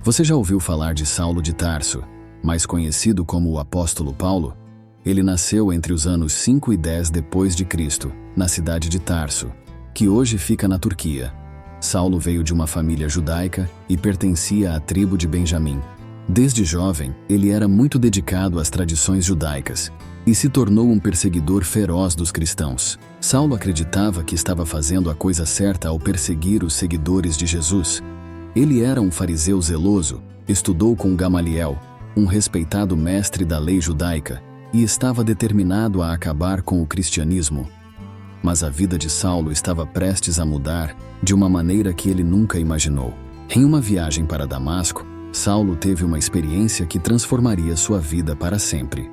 Você já ouviu falar de Saulo de Tarso, mais conhecido como o apóstolo Paulo? Ele nasceu entre os anos 5 e 10 depois de Cristo, na cidade de Tarso, que hoje fica na Turquia. Saulo veio de uma família judaica e pertencia à tribo de Benjamim. Desde jovem, ele era muito dedicado às tradições judaicas e se tornou um perseguidor feroz dos cristãos. Saulo acreditava que estava fazendo a coisa certa ao perseguir os seguidores de Jesus. Ele era um fariseu zeloso, estudou com Gamaliel, um respeitado mestre da lei judaica, e estava determinado a acabar com o cristianismo. Mas a vida de Saulo estava prestes a mudar de uma maneira que ele nunca imaginou. Em uma viagem para Damasco, Saulo teve uma experiência que transformaria sua vida para sempre.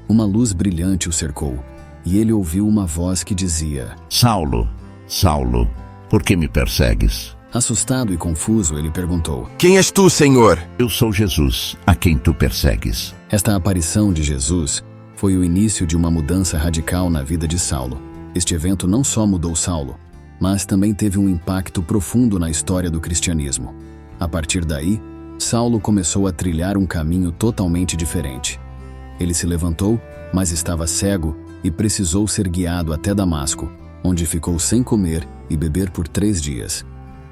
Uma luz brilhante o cercou, e ele ouviu uma voz que dizia: Saulo, Saulo, por que me persegues? Assustado e confuso, ele perguntou: Quem és tu, Senhor? Eu sou Jesus, a quem tu persegues. Esta aparição de Jesus foi o início de uma mudança radical na vida de Saulo. Este evento não só mudou Saulo, mas também teve um impacto profundo na história do cristianismo. A partir daí, Saulo começou a trilhar um caminho totalmente diferente. Ele se levantou, mas estava cego e precisou ser guiado até Damasco, onde ficou sem comer e beber por 3 dias.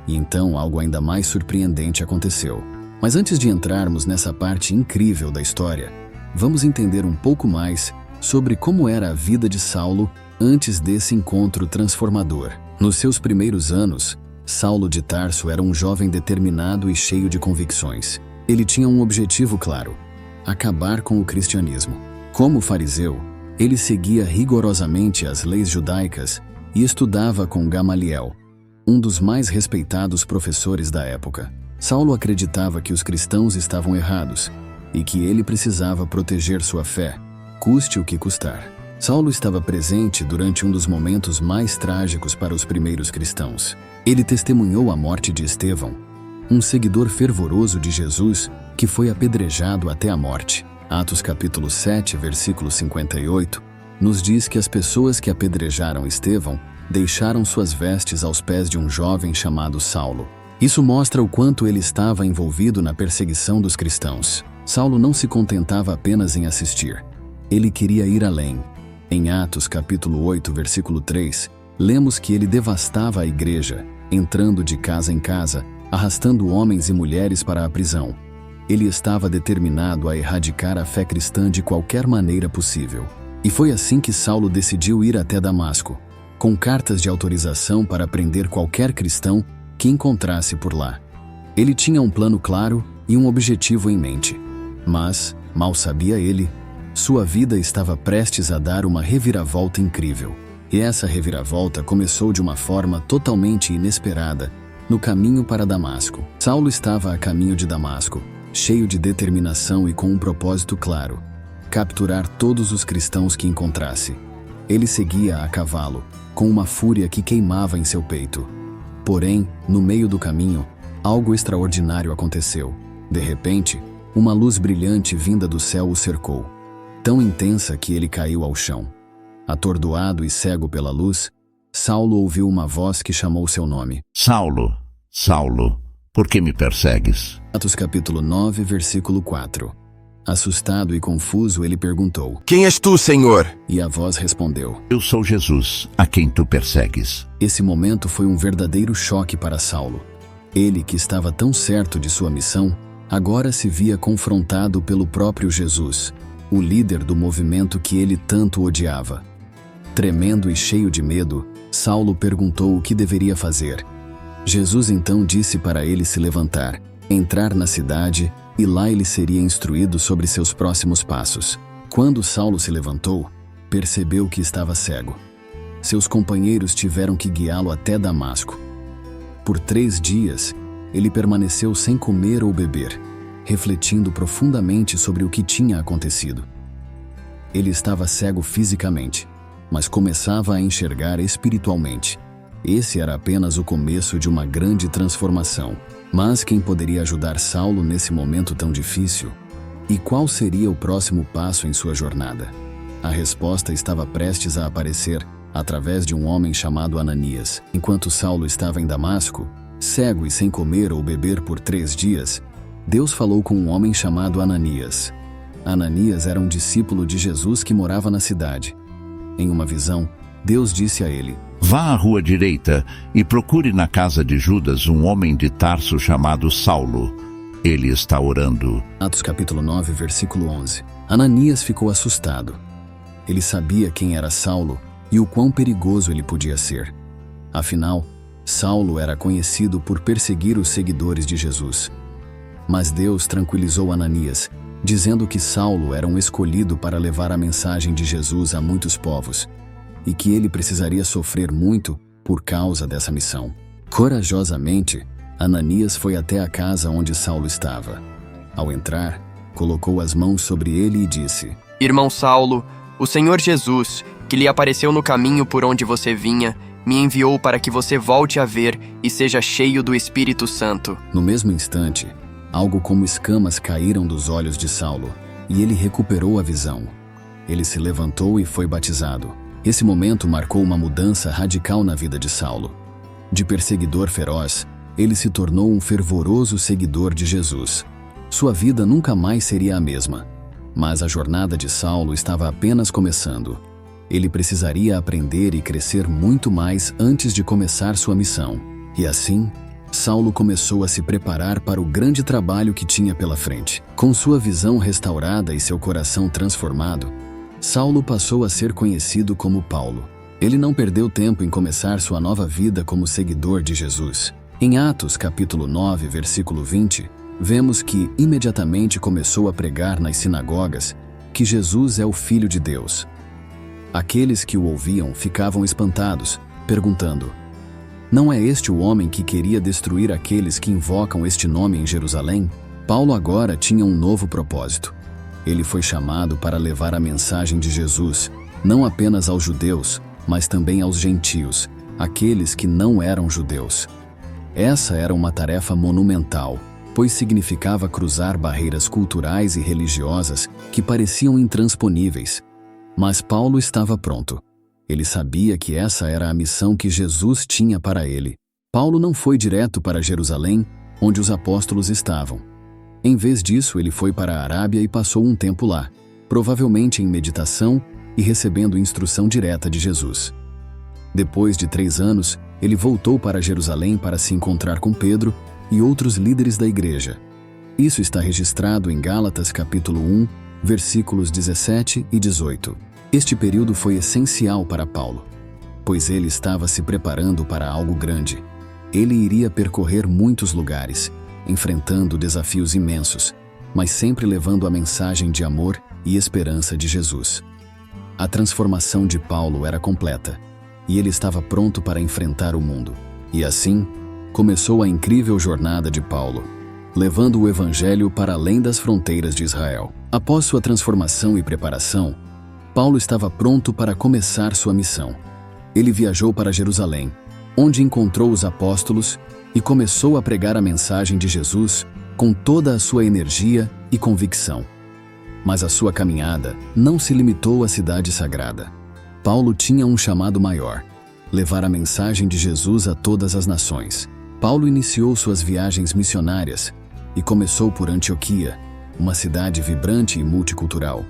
E então algo ainda mais surpreendente aconteceu. Mas antes de entrarmos nessa parte incrível da história, vamos entender um pouco mais sobre como era a vida de Saulo antes desse encontro transformador. Nos seus primeiros anos, Saulo de Tarso era um jovem determinado e cheio de convicções. Ele tinha um objetivo claro: acabar com o cristianismo. Como fariseu, ele seguia rigorosamente as leis judaicas e estudava com Gamaliel, um dos mais respeitados professores da época. Saulo acreditava que os cristãos estavam errados e que ele precisava proteger sua fé, custe o que custar. Saulo estava presente durante um dos momentos mais trágicos para os primeiros cristãos. Ele testemunhou a morte de Estevão, um seguidor fervoroso de Jesus que foi apedrejado até a morte. Atos capítulo 7, versículo 58, nos diz que as pessoas que apedrejaram Estevão deixaram suas vestes aos pés de um jovem chamado Saulo. Isso mostra o quanto ele estava envolvido na perseguição dos cristãos. Saulo não se contentava apenas em assistir. Ele queria ir além. Em Atos capítulo 8, versículo 3, lemos que ele devastava a igreja, entrando de casa em casa, arrastando homens e mulheres para a prisão. Ele estava determinado a erradicar a fé cristã de qualquer maneira possível. E foi assim que Saulo decidiu ir até Damasco, com cartas de autorização para prender qualquer cristão que encontrasse por lá. Ele tinha um plano claro e um objetivo em mente. Mas, mal sabia ele, sua vida estava prestes a dar uma reviravolta incrível. E essa reviravolta começou de uma forma totalmente inesperada, no caminho para Damasco. Saulo estava a caminho de Damasco, cheio de determinação e com um propósito claro: capturar todos os cristãos que encontrasse. Ele seguia a cavalo, com uma fúria que queimava em seu peito. Porém, no meio do caminho, algo extraordinário aconteceu. De repente, uma luz brilhante vinda do céu o cercou, tão intensa que ele caiu ao chão. Atordoado e cego pela luz, Saulo ouviu uma voz que chamou seu nome: Saulo, Saulo, por que me persegues? Atos capítulo 9, versículo 4. Assustado e confuso, ele perguntou: Quem és tu, Senhor? E a voz respondeu: Eu sou Jesus, a quem tu persegues. Esse momento foi um verdadeiro choque para Saulo. Ele, que estava tão certo de sua missão, agora se via confrontado pelo próprio Jesus, o líder do movimento que ele tanto odiava. Tremendo e cheio de medo, Saulo perguntou o que deveria fazer. Jesus então disse para ele se levantar, entrar na cidade, e lá ele seria instruído sobre seus próximos passos. Quando Saulo se levantou, percebeu que estava cego. Seus companheiros tiveram que guiá-lo até Damasco. Por 3 dias, ele permaneceu sem comer ou beber, refletindo profundamente sobre o que tinha acontecido. Ele estava cego fisicamente, mas começava a enxergar espiritualmente. Esse era apenas o começo de uma grande transformação. Mas quem poderia ajudar Saulo nesse momento tão difícil? E qual seria o próximo passo em sua jornada? A resposta estava prestes a aparecer através de um homem chamado Ananias. Enquanto Saulo estava em Damasco, cego e sem comer ou beber por 3 dias, Deus falou com um homem chamado Ananias. Ananias era um discípulo de Jesus que morava na cidade. Em uma visão, Deus disse a ele: Vá à rua direita e procure na casa de Judas um homem de Tarso chamado Saulo. Ele está orando. Atos capítulo 9, versículo 11. Ananias ficou assustado. Ele sabia quem era Saulo e o quão perigoso ele podia ser. Afinal, Saulo era conhecido por perseguir os seguidores de Jesus. Mas Deus tranquilizou Ananias, dizendo que Saulo era um escolhido para levar a mensagem de Jesus a muitos povos, e que ele precisaria sofrer muito por causa dessa missão. Corajosamente, Ananias foi até a casa onde Saulo estava. Ao entrar, colocou as mãos sobre ele e disse: Irmão Saulo, o Senhor Jesus, que lhe apareceu no caminho por onde você vinha, me enviou para que você volte a ver e seja cheio do Espírito Santo. No mesmo instante, algo como escamas caíram dos olhos de Saulo, e ele recuperou a visão. Ele se levantou e foi batizado. Esse momento marcou uma mudança radical na vida de Saulo. De perseguidor feroz, ele se tornou um fervoroso seguidor de Jesus. Sua vida nunca mais seria a mesma. Mas a jornada de Saulo estava apenas começando. Ele precisaria aprender e crescer muito mais antes de começar sua missão. E assim, Saulo começou a se preparar para o grande trabalho que tinha pela frente. Com sua visão restaurada e seu coração transformado, Saulo passou a ser conhecido como Paulo. Ele não perdeu tempo em começar sua nova vida como seguidor de Jesus. Em Atos capítulo 9, versículo 20, vemos que imediatamente começou a pregar nas sinagogas que Jesus é o Filho de Deus. Aqueles que o ouviam ficavam espantados, perguntando: Não é este o homem que queria destruir aqueles que invocam este nome em Jerusalém? Paulo agora tinha um novo propósito. Ele foi chamado para levar a mensagem de Jesus, não apenas aos judeus, mas também aos gentios, aqueles que não eram judeus. Essa era uma tarefa monumental, pois significava cruzar barreiras culturais e religiosas que pareciam intransponíveis. Mas Paulo estava pronto. Ele sabia que essa era a missão que Jesus tinha para ele. Paulo não foi direto para Jerusalém, onde os apóstolos estavam. Em vez disso, ele foi para a Arábia e passou um tempo lá, provavelmente em meditação e recebendo instrução direta de Jesus. Depois de 3 anos, ele voltou para Jerusalém para se encontrar com Pedro e outros líderes da igreja. Isso está registrado em Gálatas capítulo 1, versículos 17 e 18. Este período foi essencial para Paulo, pois ele estava se preparando para algo grande. Ele iria percorrer muitos lugares, enfrentando desafios imensos, mas sempre levando a mensagem de amor e esperança de Jesus. A transformação de Paulo era completa, e ele estava pronto para enfrentar o mundo. E assim, começou a incrível jornada de Paulo, levando o Evangelho para além das fronteiras de Israel. Após sua transformação e preparação, Paulo estava pronto para começar sua missão. Ele viajou para Jerusalém, onde encontrou os apóstolos e começou a pregar a mensagem de Jesus com toda a sua energia e convicção. Mas a sua caminhada não se limitou à cidade sagrada. Paulo tinha um chamado maior: levar a mensagem de Jesus a todas as nações. Paulo iniciou suas viagens missionárias e começou por Antioquia, uma cidade vibrante e multicultural.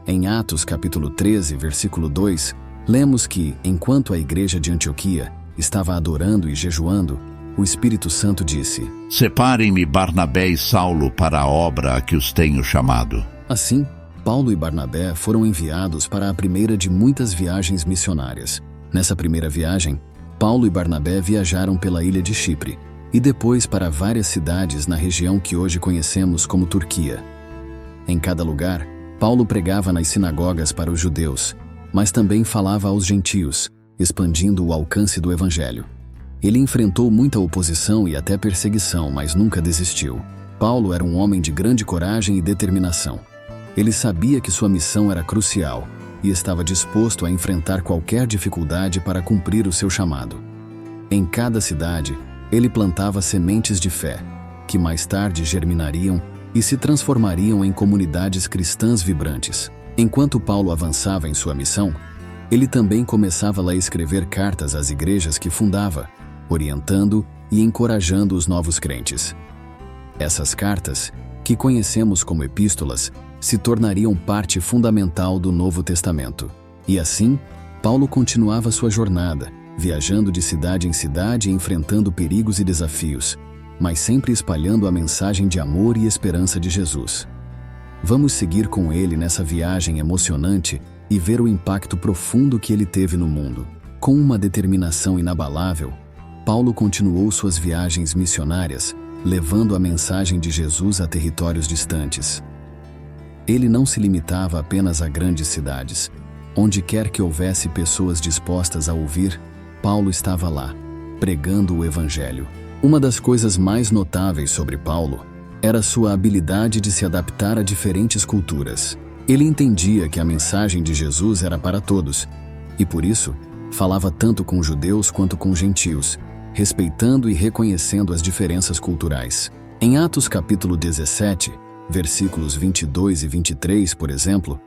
Em Atos capítulo 13, versículo 2, lemos que, enquanto a igreja de Antioquia estava adorando e jejuando, o Espírito Santo disse: Separem-me Barnabé e Saulo para a obra a que os tenho chamado. Assim, Paulo e Barnabé foram enviados para a primeira de muitas viagens missionárias. Nessa primeira viagem, Paulo e Barnabé viajaram pela ilha de Chipre e depois para várias cidades na região que hoje conhecemos como Turquia. Em cada lugar, Paulo pregava nas sinagogas para os judeus, mas também falava aos gentios, expandindo o alcance do Evangelho. Ele enfrentou muita oposição e até perseguição, mas nunca desistiu. Paulo era um homem de grande coragem e determinação. Ele sabia que sua missão era crucial e estava disposto a enfrentar qualquer dificuldade para cumprir o seu chamado. Em cada cidade, ele plantava sementes de fé, que mais tarde germinariam e se transformariam em comunidades cristãs vibrantes. Enquanto Paulo avançava em sua missão, ele também começava a escrever cartas às igrejas que fundava, orientando e encorajando os novos crentes. Essas cartas, que conhecemos como epístolas, se tornariam parte fundamental do Novo Testamento. E assim, Paulo continuava sua jornada, viajando de cidade em cidade e enfrentando perigos e desafios, mas sempre espalhando a mensagem de amor e esperança de Jesus. Vamos seguir com ele nessa viagem emocionante e ver o impacto profundo que ele teve no mundo. Com uma determinação inabalável, Paulo continuou suas viagens missionárias, levando a mensagem de Jesus a territórios distantes. Ele não se limitava apenas a grandes cidades. Onde quer que houvesse pessoas dispostas a ouvir, Paulo estava lá, pregando o Evangelho. Uma das coisas mais notáveis sobre Paulo era sua habilidade de se adaptar a diferentes culturas. Ele entendia que a mensagem de Jesus era para todos, e por isso, falava tanto com judeus quanto com gentios, respeitando e reconhecendo as diferenças culturais. Em Atos capítulo 17, versículos 22 e 23, por exemplo,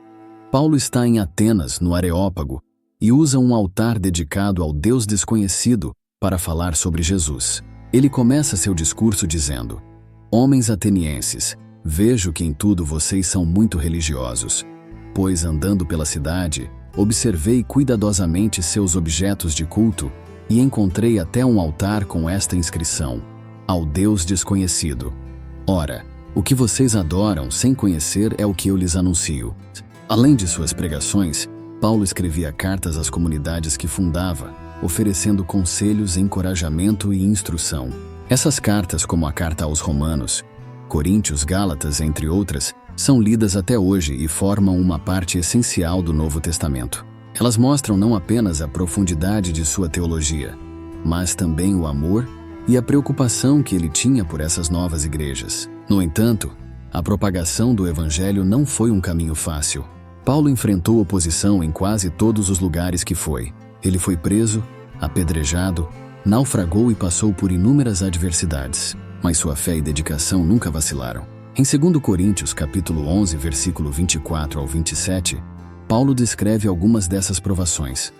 Paulo está em Atenas, no Areópago, e usa um altar dedicado ao Deus desconhecido para falar sobre Jesus. Ele começa seu discurso dizendo: Homens atenienses, vejo que em tudo vocês são muito religiosos, pois andando pela cidade, observei cuidadosamente seus objetos de culto e encontrei até um altar com esta inscrição: Ao Deus desconhecido. Ora, o que vocês adoram sem conhecer é o que eu lhes anuncio. Além de suas pregações, Paulo escrevia cartas às comunidades que fundava, oferecendo conselhos, encorajamento e instrução. Essas cartas, como a carta aos Romanos, Coríntios, Gálatas, entre outras, são lidas até hoje e formam uma parte essencial do Novo Testamento. Elas mostram não apenas a profundidade de sua teologia, mas também o amor e a preocupação que ele tinha por essas novas igrejas. No entanto, a propagação do Evangelho não foi um caminho fácil. Paulo enfrentou oposição em quase todos os lugares que foi. Ele foi preso, apedrejado, naufragou e passou por inúmeras adversidades, mas sua fé e dedicação nunca vacilaram. Em 2 Coríntios capítulo 11, versículo 24 ao 27, Paulo descreve algumas dessas provações.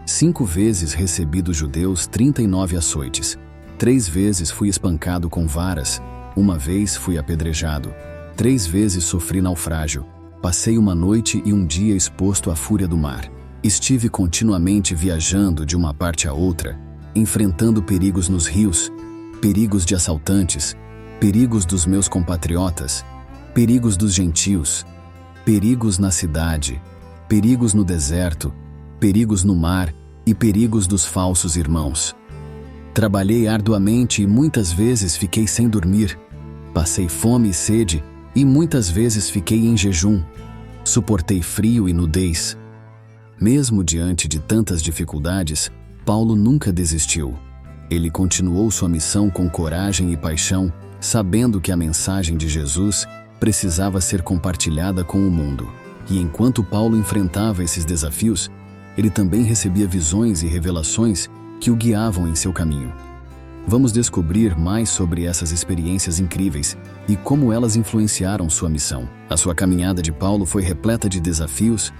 5 vezes recebi dos judeus 39 açoites. 3 vezes fui espancado com varas. 1 vez fui apedrejado. 3 vezes sofri naufrágio. Passei uma noite e um dia exposto à fúria do mar. Estive continuamente viajando de uma parte a outra, enfrentando perigos nos rios, perigos de assaltantes, perigos dos meus compatriotas, perigos dos gentios, perigos na cidade, perigos no deserto, perigos no mar e perigos dos falsos irmãos. Trabalhei arduamente e muitas vezes fiquei sem dormir. Passei fome e sede e muitas vezes fiquei em jejum. Suportei frio e nudez. Mesmo diante de tantas dificuldades, Paulo nunca desistiu. Ele continuou sua missão com coragem e paixão, sabendo que a mensagem de Jesus precisava ser compartilhada com o mundo. E enquanto Paulo enfrentava esses desafios, ele também recebia visões e revelações que o guiavam em seu caminho. Vamos descobrir mais sobre essas experiências incríveis e como elas influenciaram sua missão. A sua caminhada de Paulo foi repleta de desafios,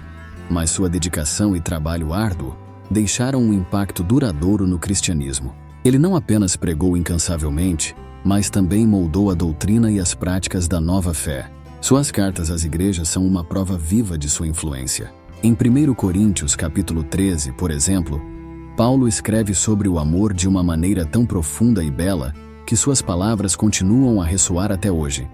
mas sua dedicação e trabalho árduo deixaram um impacto duradouro no cristianismo. Ele não apenas pregou incansavelmente, mas também moldou a doutrina e as práticas da nova fé. Suas cartas às igrejas são uma prova viva de sua influência. Em 1 Coríntios capítulo 13, por exemplo, Paulo escreve sobre o amor de uma maneira tão profunda e bela que suas palavras continuam a ressoar até hoje.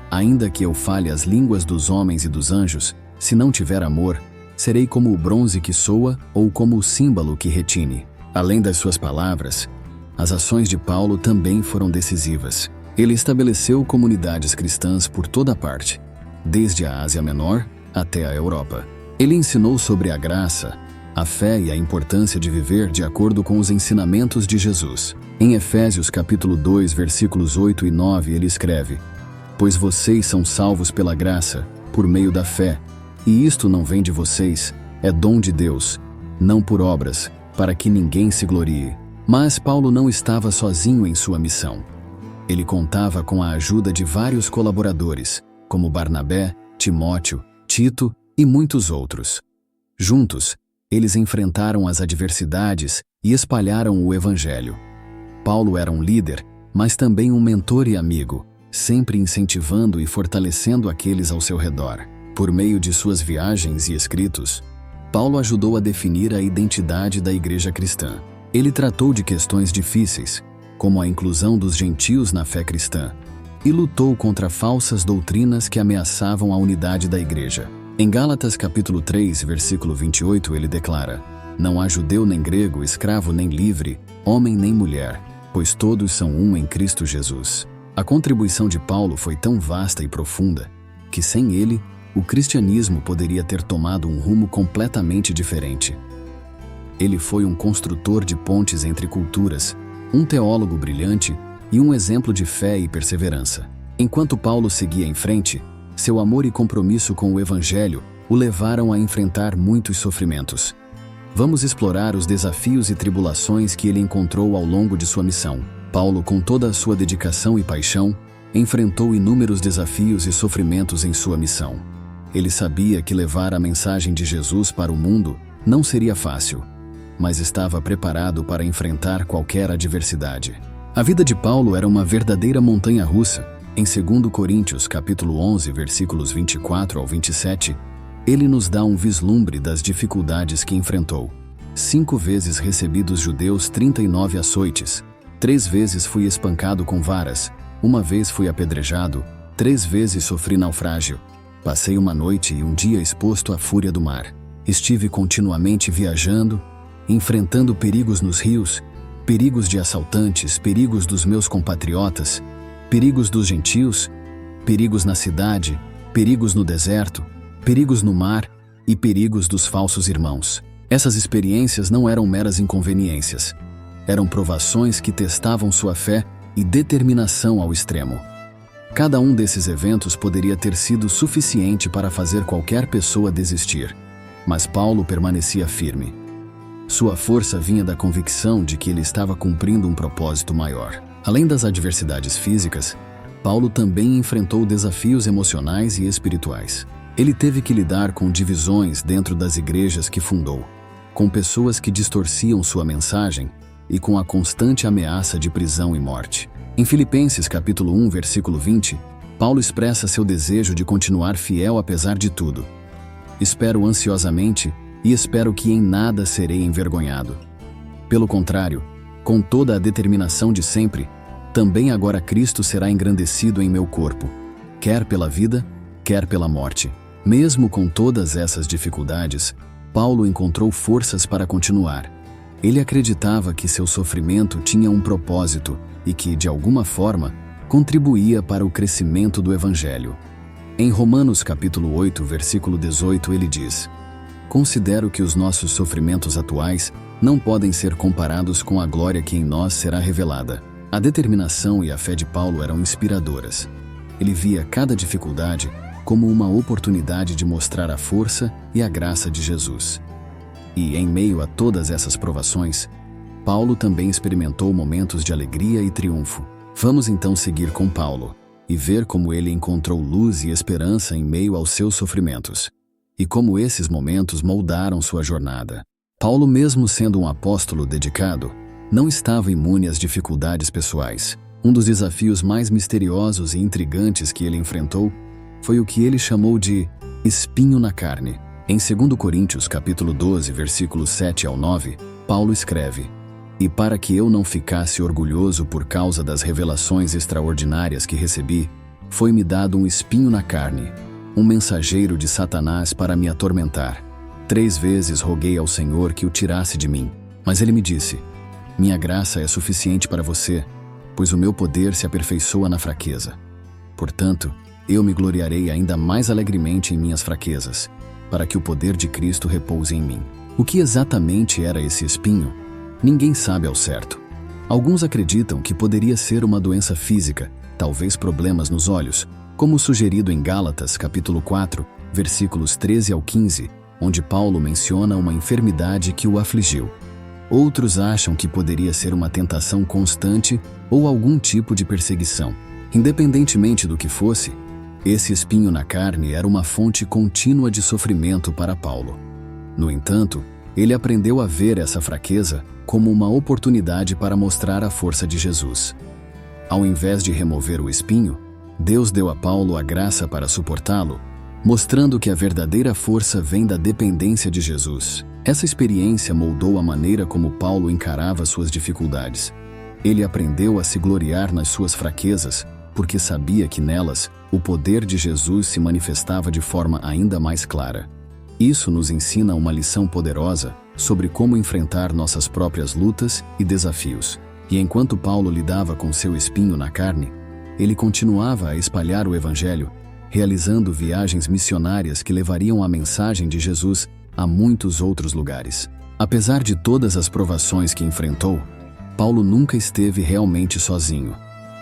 Ainda que eu fale as línguas dos homens e dos anjos, se não tiver amor, serei como o bronze que soa ou como o símbolo que retine. Além das suas palavras, as ações de Paulo também foram decisivas. Ele estabeleceu comunidades cristãs por toda parte, desde a Ásia Menor até a Europa. Ele ensinou sobre a graça, a fé e a importância de viver de acordo com os ensinamentos de Jesus. Em Efésios capítulo 2, versículos 8 e 9, ele escreve: Pois vocês são salvos pela graça, por meio da fé, e isto não vem de vocês, é dom de Deus, não por obras, para que ninguém se glorie. Mas Paulo não estava sozinho em sua missão. Ele contava com a ajuda de vários colaboradores, como Barnabé, Timóteo, Tito e muitos outros. Juntos, eles enfrentaram as adversidades e espalharam o Evangelho. Paulo era um líder, mas também um mentor e amigo. sempre incentivando e fortalecendo aqueles ao seu redor. Por meio de suas viagens e escritos, Paulo ajudou a definir a identidade da igreja cristã. Ele tratou de questões difíceis, como a inclusão dos gentios na fé cristã, e lutou contra falsas doutrinas que ameaçavam a unidade da igreja. Em Gálatas capítulo 3, versículo 28, ele declara: "Não há judeu nem grego, escravo nem livre, homem nem mulher, pois todos são um em Cristo Jesus." A contribuição de Paulo foi tão vasta e profunda que, sem ele, o cristianismo poderia ter tomado um rumo completamente diferente. Ele foi um construtor de pontes entre culturas, um teólogo brilhante e um exemplo de fé e perseverança. Enquanto Paulo seguia em frente, seu amor e compromisso com o Evangelho o levaram a enfrentar muitos sofrimentos. Vamos explorar os desafios e tribulações que ele encontrou ao longo de sua missão. Paulo, com toda a sua dedicação e paixão, enfrentou inúmeros desafios e sofrimentos em sua missão. Ele sabia que levar a mensagem de Jesus para o mundo não seria fácil, mas estava preparado para enfrentar qualquer adversidade. A vida de Paulo era uma verdadeira montanha-russa. Em 2 Coríntios, capítulo 11, versículos 24 ao 27, ele nos dá um vislumbre das dificuldades que enfrentou. 5 vezes recebi dos judeus 39 açoites, 3 vezes fui espancado com varas, 1 vez fui apedrejado, 3 vezes sofri naufrágio. Passei uma noite e um dia exposto à fúria do mar. Estive continuamente viajando, enfrentando perigos nos rios, perigos de assaltantes, perigos dos meus compatriotas, perigos dos gentios, perigos na cidade, perigos no deserto, perigos no mar e perigos dos falsos irmãos. Essas experiências não eram meras inconveniências. Eram provações que testavam sua fé e determinação ao extremo. Cada um desses eventos poderia ter sido suficiente para fazer qualquer pessoa desistir, mas Paulo permanecia firme. Sua força vinha da convicção de que ele estava cumprindo um propósito maior. Além das adversidades físicas, Paulo também enfrentou desafios emocionais e espirituais. Ele teve que lidar com divisões dentro das igrejas que fundou, com pessoas que distorciam sua mensagem e com a constante ameaça de prisão e morte. Em Filipenses capítulo 1, versículo 20, Paulo expressa seu desejo de continuar fiel apesar de tudo. "Espero ansiosamente e espero que em nada serei envergonhado. Pelo contrário, com toda a determinação de sempre, também agora Cristo será engrandecido em meu corpo, quer pela vida, quer pela morte." Mesmo com todas essas dificuldades, Paulo encontrou forças para continuar. Ele acreditava que seu sofrimento tinha um propósito e que, de alguma forma, contribuía para o crescimento do Evangelho. Em Romanos capítulo 8, versículo 18, ele diz: "Considero que os nossos sofrimentos atuais não podem ser comparados com a glória que em nós será revelada." A determinação e a fé de Paulo eram inspiradoras. Ele via cada dificuldade como uma oportunidade de mostrar a força e a graça de Jesus. E, em meio a todas essas provações, Paulo também experimentou momentos de alegria e triunfo. Vamos então seguir com Paulo e ver como ele encontrou luz e esperança em meio aos seus sofrimentos, e como esses momentos moldaram sua jornada. Paulo, mesmo sendo um apóstolo dedicado, não estava imune às dificuldades pessoais. Um dos desafios mais misteriosos e intrigantes que ele enfrentou foi o que ele chamou de espinho na carne. Em 2 Coríntios capítulo 12, versículos 7 ao 9, Paulo escreve: "E para que eu não ficasse orgulhoso por causa das revelações extraordinárias que recebi, foi-me dado um espinho na carne, um mensageiro de Satanás para me atormentar. 3 vezes roguei ao Senhor que o tirasse de mim, mas ele me disse: minha graça é suficiente para você, pois o meu poder se aperfeiçoa na fraqueza. Portanto, eu me gloriarei ainda mais alegremente em minhas fraquezas, para que o poder de Cristo repouse em mim." O que exatamente era esse espinho? Ninguém sabe ao certo. Alguns acreditam que poderia ser uma doença física, talvez problemas nos olhos, como sugerido em Gálatas capítulo 4, versículos 13 ao 15, onde Paulo menciona uma enfermidade que o afligiu. Outros acham que poderia ser uma tentação constante ou algum tipo de perseguição. Independentemente do que fosse, esse espinho na carne era uma fonte contínua de sofrimento para Paulo. No entanto, ele aprendeu a ver essa fraqueza como uma oportunidade para mostrar a força de Jesus. Ao invés de remover o espinho, Deus deu a Paulo a graça para suportá-lo, mostrando que a verdadeira força vem da dependência de Jesus. Essa experiência moldou a maneira como Paulo encarava suas dificuldades. Ele aprendeu a se gloriar nas suas fraquezas, porque sabia que nelas o poder de Jesus se manifestava de forma ainda mais clara. Isso nos ensina uma lição poderosa sobre como enfrentar nossas próprias lutas e desafios. E enquanto Paulo lidava com seu espinho na carne, ele continuava a espalhar o Evangelho, realizando viagens missionárias que levariam a mensagem de Jesus a muitos outros lugares. Apesar de todas as provações que enfrentou, Paulo nunca esteve realmente sozinho.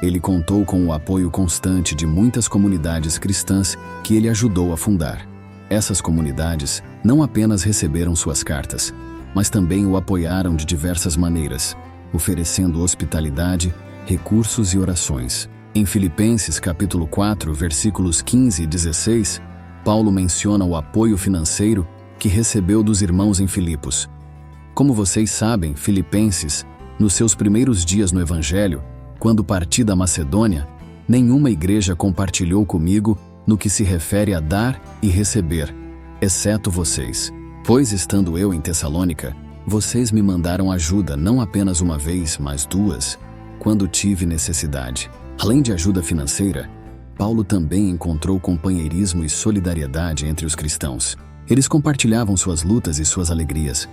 Ele contou com o apoio constante de muitas comunidades cristãs que ele ajudou a fundar. Essas comunidades não apenas receberam suas cartas, mas também o apoiaram de diversas maneiras, oferecendo hospitalidade, recursos e orações. Em Filipenses capítulo 4, versículos 15 e 16, Paulo menciona o apoio financeiro que recebeu dos irmãos em Filipos. Como vocês sabem, Filipenses, nos seus primeiros dias no Evangelho, quando parti da Macedônia, nenhuma igreja compartilhou comigo no que se refere a dar e receber, exceto vocês. Pois estando eu em Tessalônica, vocês me mandaram ajuda não apenas uma vez, mas duas, quando tive necessidade. Além de ajuda financeira, Paulo também encontrou companheirismo e solidariedade entre os cristãos. Eles compartilhavam suas lutas e suas alegrias,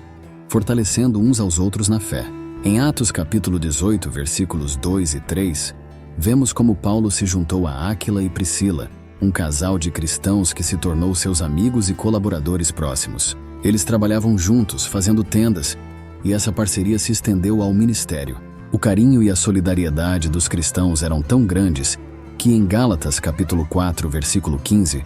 fortalecendo uns aos outros na fé. Em Atos capítulo 18, versículos 2 e 3, vemos como Paulo se juntou a Áquila e Priscila, um casal de cristãos que se tornou seus amigos e colaboradores próximos. Eles trabalhavam juntos, fazendo tendas, e essa parceria se estendeu ao ministério. O carinho e a solidariedade dos cristãos eram tão grandes que em Gálatas capítulo 4, versículo 15,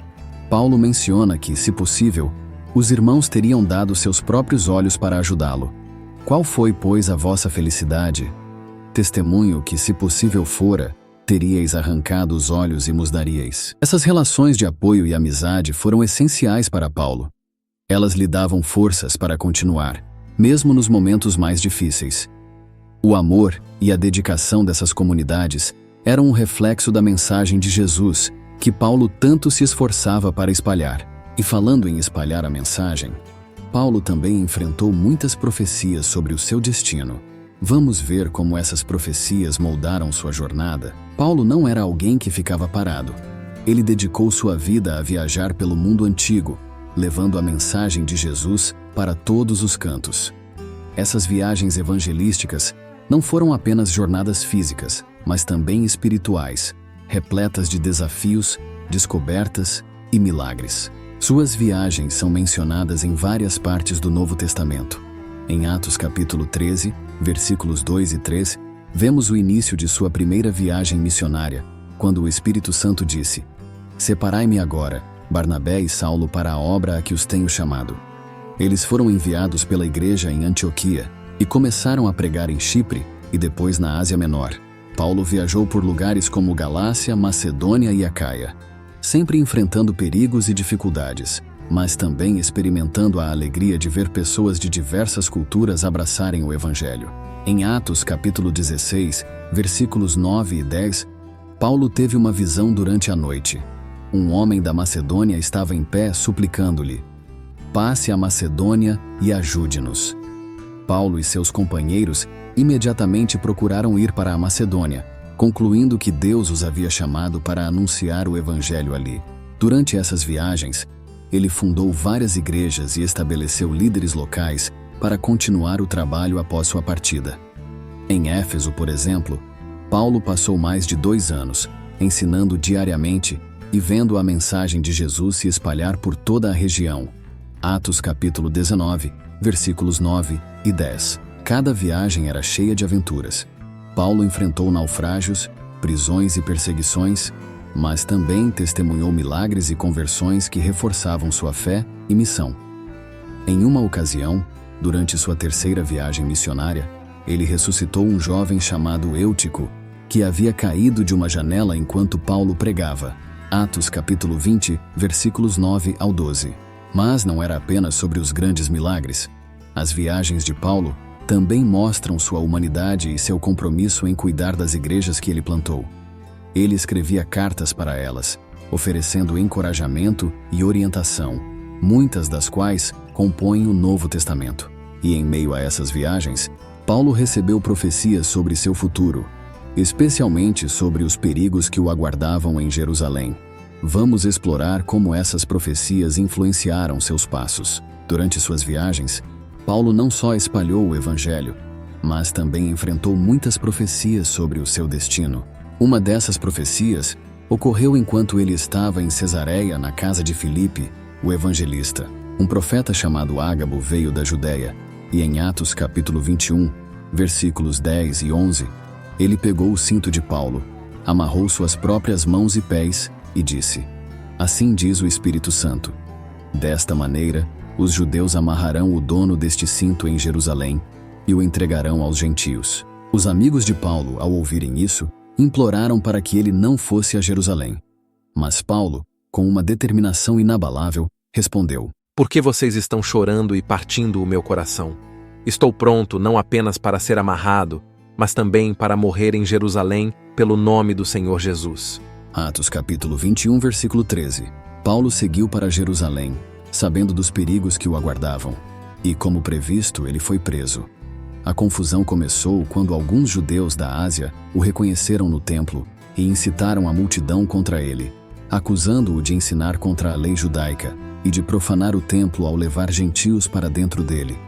Paulo menciona que, se possível, os irmãos teriam dado seus próprios olhos para ajudá-lo. Qual foi, pois, a vossa felicidade? Testemunho que, se possível fora, teríeis arrancado os olhos e mos daríeis. Essas relações de apoio e amizade foram essenciais para Paulo. Elas lhe davam forças para continuar, mesmo nos momentos mais difíceis. O amor e a dedicação dessas comunidades eram um reflexo da mensagem de Jesus, que Paulo tanto se esforçava para espalhar. E falando em espalhar a mensagem, Paulo também enfrentou muitas profecias sobre o seu destino. Vamos ver como essas profecias moldaram sua jornada. Paulo não era alguém que ficava parado. Ele dedicou sua vida a viajar pelo mundo antigo, levando a mensagem de Jesus para todos os cantos. Essas viagens evangelísticas não foram apenas jornadas físicas, mas também espirituais, repletas de desafios, descobertas e milagres. Suas viagens são mencionadas em várias partes do Novo Testamento. Em Atos capítulo 13, versículos 2 e 3, vemos o início de sua primeira viagem missionária, quando o Espírito Santo disse: "Separai-me agora, Barnabé e Saulo, para a obra a que os tenho chamado." Eles foram enviados pela igreja em Antioquia e começaram a pregar em Chipre e depois na Ásia Menor. Paulo viajou por lugares como Galácia, Macedônia e Acaia, sempre enfrentando perigos e dificuldades, mas também experimentando a alegria de ver pessoas de diversas culturas abraçarem o Evangelho. Em Atos capítulo 16, versículos 9 e 10, Paulo teve uma visão durante a noite. Um homem da Macedônia estava em pé suplicando-lhe: "Passe a Macedônia e ajude-nos." Paulo e seus companheiros imediatamente procuraram ir para a Macedônia, concluindo que Deus os havia chamado para anunciar o Evangelho ali. Durante essas viagens, ele fundou várias igrejas e estabeleceu líderes locais para continuar o trabalho após sua partida. Em Éfeso, por exemplo, Paulo passou mais de 2 anos, ensinando diariamente e vendo a mensagem de Jesus se espalhar por toda a região. Atos capítulo 19, versículos 9 e 10. Cada viagem era cheia de aventuras. Paulo enfrentou naufrágios, prisões e perseguições, mas também testemunhou milagres e conversões que reforçavam sua fé e missão. Em uma ocasião, durante sua 3ª viagem missionária, ele ressuscitou um jovem chamado Eutico, que havia caído de uma janela enquanto Paulo pregava. Atos capítulo 20, versículos 9 ao 12. Mas não era apenas sobre os grandes milagres. As viagens de Paulo também mostram sua humanidade e seu compromisso em cuidar das igrejas que ele plantou. Ele escrevia cartas para elas, oferecendo encorajamento e orientação, muitas das quais compõem o Novo Testamento. E em meio a essas viagens, Paulo recebeu profecias sobre seu futuro, especialmente sobre os perigos que o aguardavam em Jerusalém. Vamos explorar como essas profecias influenciaram seus passos. Durante suas viagens, Paulo não só espalhou o Evangelho, mas também enfrentou muitas profecias sobre o seu destino. Uma dessas profecias ocorreu enquanto ele estava em Cesareia, na casa de Filipe, o evangelista. Um profeta chamado Ágabo veio da Judéia, e em Atos capítulo 21, versículos 10 e 11, ele pegou o cinto de Paulo, amarrou suas próprias mãos e pés e disse: Assim diz o Espírito Santo. Desta maneira, os judeus amarrarão o dono deste cinto em Jerusalém e o entregarão aos gentios. Os amigos de Paulo, ao ouvirem isso, imploraram para que ele não fosse a Jerusalém. Mas Paulo, com uma determinação inabalável, respondeu: Por que vocês estão chorando e partindo o meu coração? Estou pronto não apenas para ser amarrado, mas também para morrer em Jerusalém pelo nome do Senhor Jesus. Atos capítulo 21, versículo 13. Paulo seguiu para Jerusalém, sabendo dos perigos que o aguardavam. E, como previsto, ele foi preso. A confusão começou quando alguns judeus da Ásia o reconheceram no templo e incitaram a multidão contra ele, acusando-o de ensinar contra a lei judaica e de profanar o templo ao levar gentios para dentro dele.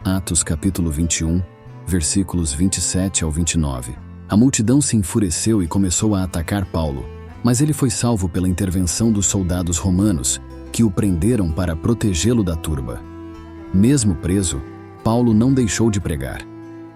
Atos capítulo 21, versículos 27 ao 29. A multidão se enfureceu e começou a atacar Paulo, mas ele foi salvo pela intervenção dos soldados romanos, que o prenderam para protegê-lo da turba. Mesmo preso, Paulo não deixou de pregar.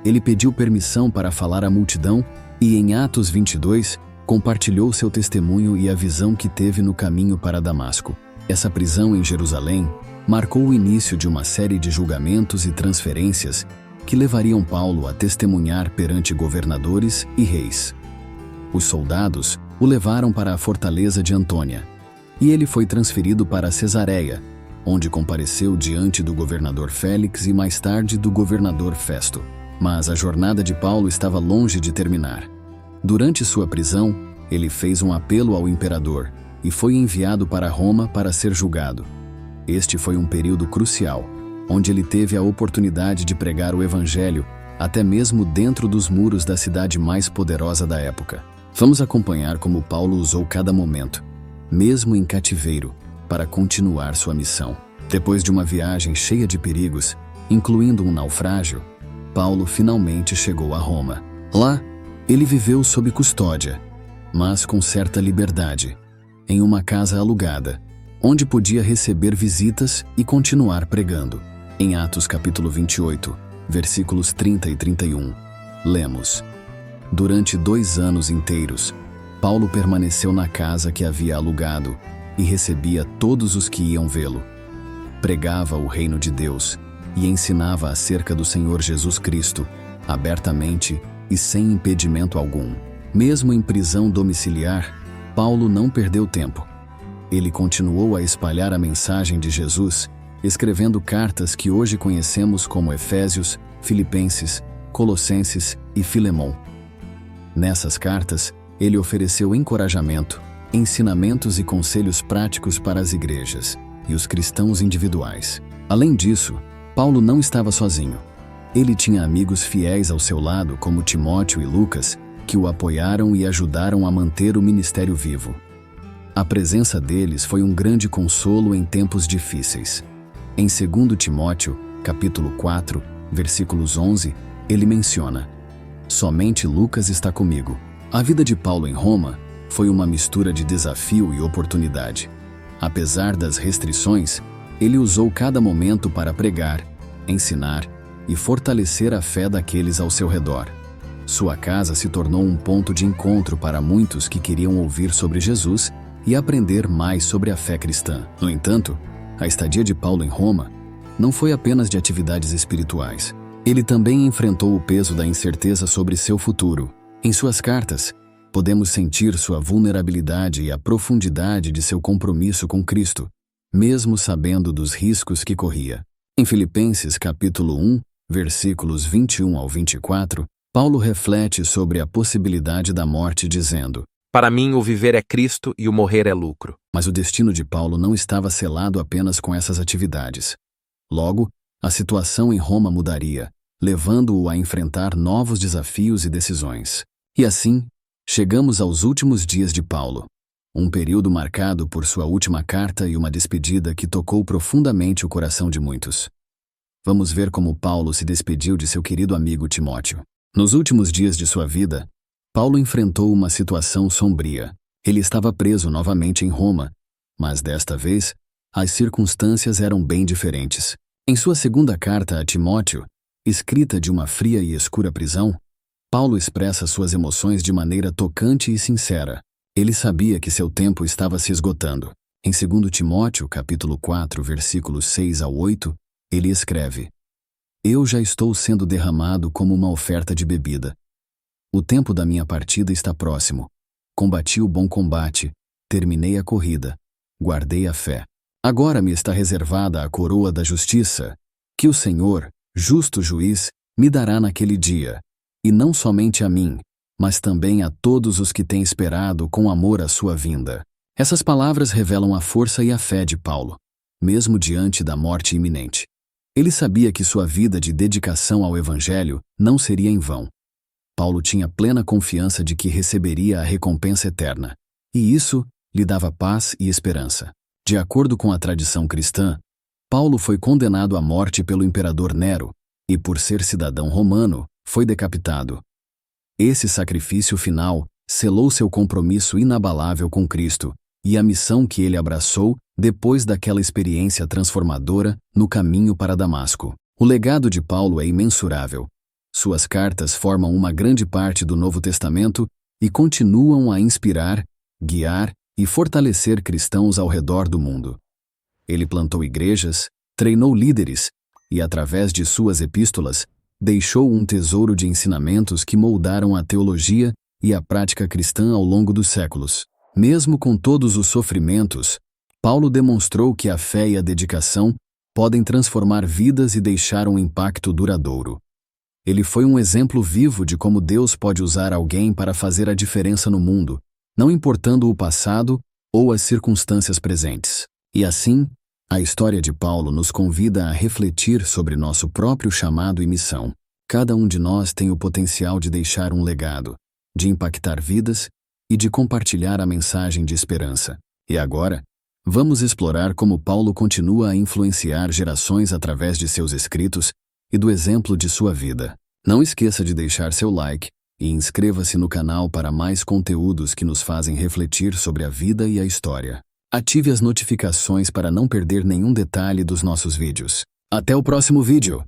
Ele pediu permissão para falar à multidão e, em Atos 22, compartilhou seu testemunho e a visão que teve no caminho para Damasco. Essa prisão em Jerusalém marcou o início de uma série de julgamentos e transferências que levariam Paulo a testemunhar perante governadores e reis. Os soldados o levaram para a fortaleza de Antônia, e ele foi transferido para Cesareia, onde compareceu diante do governador Félix e mais tarde do governador Festo. Mas a jornada de Paulo estava longe de terminar. Durante sua prisão, ele fez um apelo ao imperador e foi enviado para Roma para ser julgado. Este foi um período crucial, onde ele teve a oportunidade de pregar o evangelho até mesmo dentro dos muros da cidade mais poderosa da época. Vamos acompanhar como Paulo usou cada momento, mesmo em cativeiro, para continuar sua missão. Depois de uma viagem cheia de perigos, incluindo um naufrágio, Paulo finalmente chegou a Roma. Lá, ele viveu sob custódia, mas com certa liberdade, em uma casa alugada, onde podia receber visitas e continuar pregando. Em Atos capítulo 28, versículos 30 e 31, lemos: Durante 2 anos inteiros, Paulo permaneceu na casa que havia alugado e recebia todos os que iam vê-lo. Pregava o reino de Deus e ensinava acerca do Senhor Jesus Cristo, abertamente e sem impedimento algum. Mesmo em prisão domiciliar, Paulo não perdeu tempo. Ele continuou a espalhar a mensagem de Jesus, escrevendo cartas que hoje conhecemos como Efésios, Filipenses, Colossenses e Filemon. Nessas cartas, ele ofereceu encorajamento, ensinamentos e conselhos práticos para as igrejas e os cristãos individuais. Além disso, Paulo não estava sozinho. Ele tinha amigos fiéis ao seu lado, como Timóteo e Lucas, que o apoiaram e ajudaram a manter o ministério vivo. A presença deles foi um grande consolo em tempos difíceis. Em 2 Timóteo, capítulo 4, versículos 11, ele menciona: Somente Lucas está comigo. A vida de Paulo em Roma foi uma mistura de desafio e oportunidade. Apesar das restrições, ele usou cada momento para pregar, ensinar e fortalecer a fé daqueles ao seu redor. Sua casa se tornou um ponto de encontro para muitos que queriam ouvir sobre Jesus e aprender mais sobre a fé cristã. No entanto, a estadia de Paulo em Roma não foi apenas de atividades espirituais. Ele também enfrentou o peso da incerteza sobre seu futuro. Em suas cartas, podemos sentir sua vulnerabilidade e a profundidade de seu compromisso com Cristo, mesmo sabendo dos riscos que corria. Em Filipenses capítulo 1, versículos 21 ao 24, Paulo reflete sobre a possibilidade da morte dizendo: Para mim, o viver é Cristo e o morrer é lucro. Mas o destino de Paulo não estava selado apenas com essas atividades. Logo, a situação em Roma mudaria, levando-o a enfrentar novos desafios e decisões. E assim, chegamos aos últimos dias de Paulo. Um período marcado por sua última carta e uma despedida que tocou profundamente o coração de muitos. Vamos ver como Paulo se despediu de seu querido amigo Timóteo. Nos últimos dias de sua vida, Paulo enfrentou uma situação sombria. Ele estava preso novamente em Roma, mas desta vez, as circunstâncias eram bem diferentes. Em sua segunda carta a Timóteo, escrita de uma fria e escura prisão, Paulo expressa suas emoções de maneira tocante e sincera. Ele sabia que seu tempo estava se esgotando. Em 2 Timóteo, capítulo 4, versículos 6 ao 8, ele escreve: Eu já estou sendo derramado como uma oferta de bebida. O tempo da minha partida está próximo. Combati o bom combate, terminei a corrida, guardei a fé. Agora me está reservada a coroa da justiça, que o Senhor, justo juiz, me dará naquele dia, e não somente a mim, mas também a todos os que têm esperado com amor a sua vinda. Essas palavras revelam a força e a fé de Paulo, mesmo diante da morte iminente. Ele sabia que sua vida de dedicação ao Evangelho não seria em vão. Paulo tinha plena confiança de que receberia a recompensa eterna, e isso lhe dava paz e esperança. De acordo com a tradição cristã, Paulo foi condenado à morte pelo imperador Nero, e por ser cidadão romano, foi decapitado. Esse sacrifício final selou seu compromisso inabalável com Cristo e a missão que ele abraçou depois daquela experiência transformadora no caminho para Damasco. O legado de Paulo é imensurável. Suas cartas formam uma grande parte do Novo Testamento e continuam a inspirar, guiar e fortalecer cristãos ao redor do mundo. Ele plantou igrejas, treinou líderes e, através de suas epístolas, deixou um tesouro de ensinamentos que moldaram a teologia e a prática cristã ao longo dos séculos. Mesmo com todos os sofrimentos, Paulo demonstrou que a fé e a dedicação podem transformar vidas e deixar um impacto duradouro. Ele foi um exemplo vivo de como Deus pode usar alguém para fazer a diferença no mundo, não importando o passado ou as circunstâncias presentes. E assim, a história de Paulo nos convida a refletir sobre nosso próprio chamado e missão. Cada um de nós tem o potencial de deixar um legado, de impactar vidas e de compartilhar a mensagem de esperança. E agora, vamos explorar como Paulo continua a influenciar gerações através de seus escritos e do exemplo de sua vida. Não esqueça de deixar seu like e inscreva-se no canal para mais conteúdos que nos fazem refletir sobre a vida e a história. Ative as notificações para não perder nenhum detalhe dos nossos vídeos. Até o próximo vídeo!